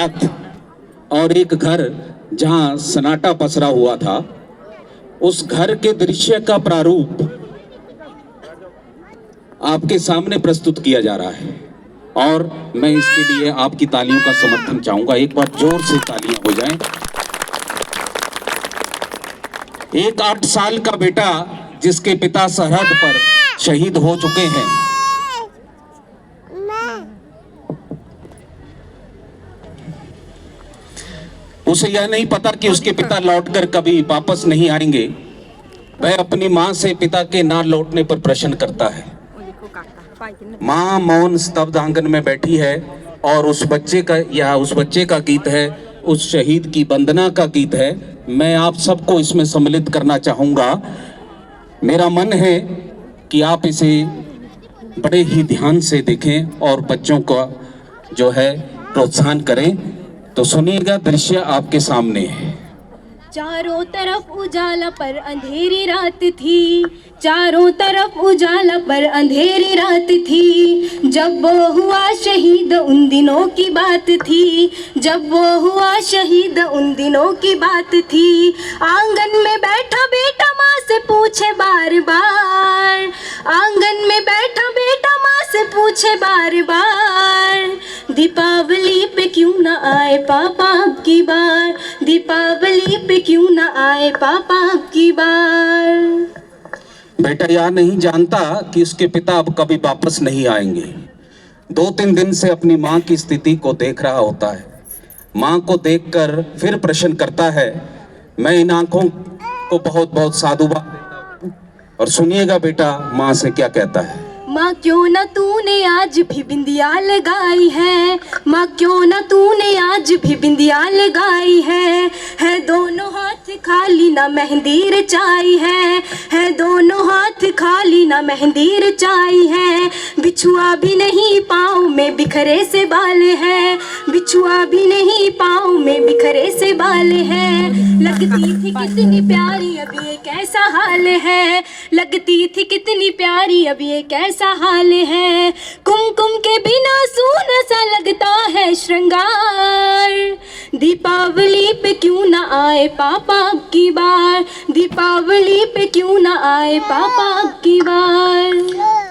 बारात और एक घर जहां सन्नाटा पसरा हुआ था, उस घर के दृश्य का प्रारूप आपके सामने प्रस्तुत किया जा रहा है और मैं इसके लिए आपकी तालियों का समर्थन चाहूंगा। एक बार जोर से तालियां हो जाएं। एक 8 साल का बेटा जिसके पिता सरहद पर शहीद हो चुके हैं, उसे यह नहीं पता कि उसके पिता लौटकर कभी वापस नहीं आएंगे। वह अपनी मां से पिता के ना लौटने पर प्रश्न करता है। मां मौन स्तब्ध आंगन में बैठी है और उस बच्चे का गीत है, उस शहीद की वंदना का गीत है। मैं आप सबको इसमें सम्मिलित करना चाहूंगा। मेरा मन है कि आप इसे बड़े ही ध्यान से देखें और बच्चों का जो है प्रोत्साहन करें। तो सुनिएगा, दृश्य आपके सामने है। चारों तरफ उजाला पर अंधेरी रात थी, चारों तरफ उजाला पर अंधेरी रात थी। जब वो हुआ शहीद उन दिनों की बात थी, जब वो हुआ शहीद उन दिनों की बात थी। आंगन में बैठा बेटा माँ से पूछे बार बार, आंगन में बैठा बेटा माँ से पूछे बार बार, दीपावली पे क्यों ना आए पापा अब की बार, दीपावली पे क्यों ना आए पापा अब की बार। बेटा यह नहीं जानता कि उसके पिता अब कभी वापस नहीं आएंगे। 2-3 दिन से अपनी माँ की स्थिति को देख रहा होता है। माँ को देखकर फिर प्रश्न करता है। मैं इन आंखों को बहुत बहुत साधुवाद देता हूं। और सुनिएगा बेटा माँ से क्या कहता है। माँ क्यों ना तूने आज भी बिंदिया लगाई है, माँ क्यों ना तूने आज भी बिंदिया लगाई है दोनों हाथ खाली ना मेहंदी रचाई है दोनों हाथ खाली ना मेहंदी रचाई है। बिछुआ भी नहीं पाँव में बिखरे से बाल है, बिछुआ भी नहीं पाँव में बिखरे से बाल है। लगती थी कितनी प्यारी अब ये कैसा हाल है, लगती थी कितनी प्यारी अब ये कैसा हाल है। कुमकुम के बिना सूना सा लगता है श्रृंगार, दीपावली पे क्यों ना आए पापा अब की बार, दीपावली पे क्यों ना आए पापा अब की बार।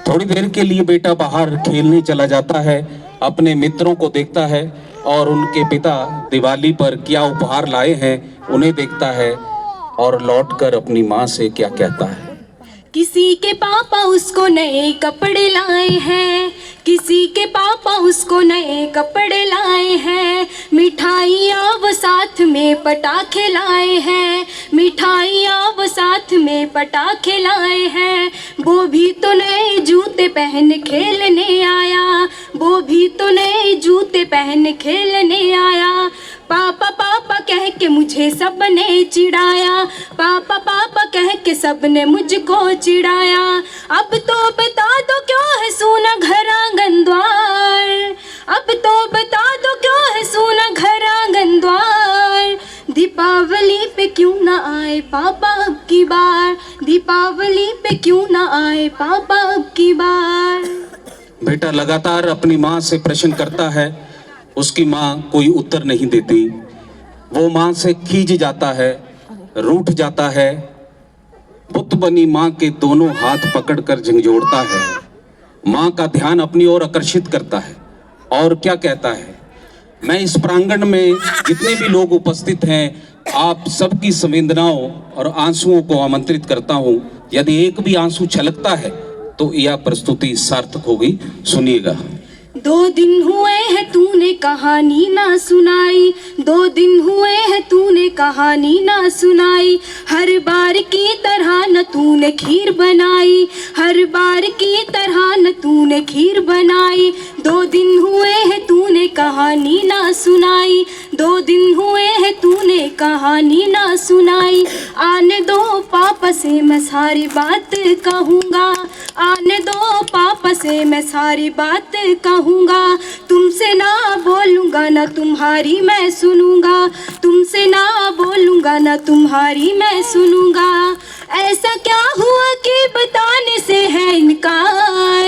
थोड़ी देर के लिए बेटा बाहर खेलने चला जाता है, अपने मित्रों को देखता है और उनके पिता दिवाली पर क्या उपहार लाए हैं उन्हें देखता है और लौटकर अपनी माँ से क्या कहता है। किसी के पापा उसको नए कपड़े लाए हैं, किसी के पापा उसको नए कपड़े लाए हैं। मिठाइयाँ वो साथ में पटाखे लाए हैं, मिठाइयाँ वो साथ में पटाखे लाए हैं। वो भी तो नए जूते पहन खेलने आया, वो भी तो नए जूते पहन खेलने आया। पापा पापा कह के मुझे सबने चिढ़ाया, पापा पापा कह के सबने मुझको चिढ़ाया। अब तो बता दो क्यों है सूना घर आंगन द्वार, अब तो बता दो क्यों है सूना घर आंगन द्वार। दीपावली पे क्यों ना आए पापा अब की बार, दीपावली पे क्यों ना आए पापा अब की बार। बेटा लगातार अपनी माँ से प्रश्न करता है। उसकी माँ कोई उत्तर नहीं देती। वो माँ से खींच जाता है, रूठ जाता है। बुत बनी माँ के दोनों हाथ पकड़कर झंझोड़ता है। माँ का ध्यान अपनी ओर आकर्षित करता है और क्या कहता है। मैं इस प्रांगण में जितने भी लोग उपस्थित हैं, आप सबकी संवेदनाओं और आंसुओं को आमंत्रित करता हूँ। यदि एक भी आंसू छलकता है तो यह प्रस्तुति सार्थक होगी। सुनिएगा। 2 दिन हुए हैं तूने कहानी ना सुनाई, 2 दिन हुए हैं तूने कहानी ना सुनाई। हर बार की तरह न तूने खीर बनाई, हर बार की तरह न तूने खीर बनाई। 2 दिन हुए हैं तूने कहानी ना सुनाई, 2 दिन हुए हैं तूने कहानी ना सुनाई। आने दो पापा से मैं सारी बात कहूँगा, आने दो पापा से मैं सारी बात कहूँगा। तुमसे ना बोलूँगा ना तुम्हारी मैं सुनूँगा, तुमसे ना बोलूँगा ना तुम्हारी मैं सुनूँगा। ऐसा क्या हुआ कि बताने से है इनकार,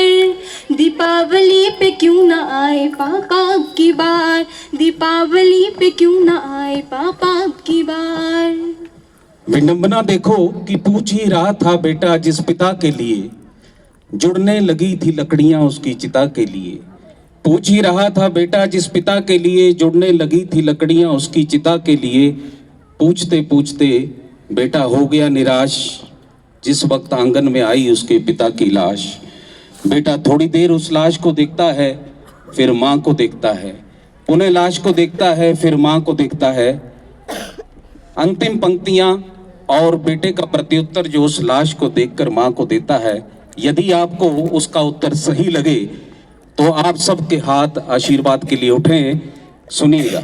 दीपावली पे क्यों ना आए पापा अब की बार, दीपावली पे क्यों ना आए पापा अब की बार। विडंबना देखो कि पूछ ही रहा था बेटा जिस पिता के लिए जुड़ने लगी थी लकड़ियां उसकी चिता के लिए। पूछ ही रहा था बेटा जिस पिता के लिए जुड़ने लगी थी लकड़ियां उसकी चिता के लिए। पूछते पूछते बेटा हो गया निराश जिस वक्त आंगन में आई उसके पिता की लाश। बेटा थोड़ी देर उस लाश को देखता है फिर माँ को देखता है, पुनः लाश को देखता है फिर माँ को देखता है। अंतिम पंक्तियां और बेटे का प्रत्युत्तर जो उस लाश को देखकर माँ को देता है, यदि आपको उसका उत्तर सही लगे तो आप सबके हाथ आशीर्वाद के लिए उठें। सुनिएगा।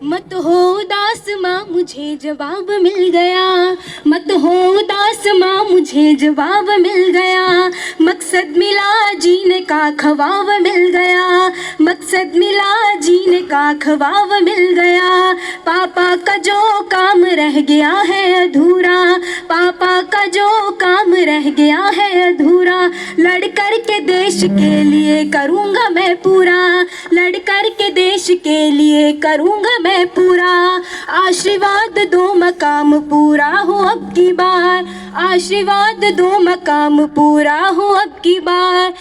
मत हो उदास माँ मुझे जवाब मिल गया, मत हो उदास माँ मुझे जवाब मिल गया। मकसद मिला जीने का ख्वाब मिल गया, मकसद मिला जीने का ख्वाब मिल गया। पापा का जो काम रह गया है अधूरा, पापा का जो काम रह गया है अधूरा। लड़ कर के देश के लिए करूँगा मैं पूरा, लड़ कर के देश के लिए करूँगा मैं पूरा। आशीर्वाद दो मकाम पूरा हो अब की बार, आशीर्वाद दो मकाम पूरा हो अब की बार।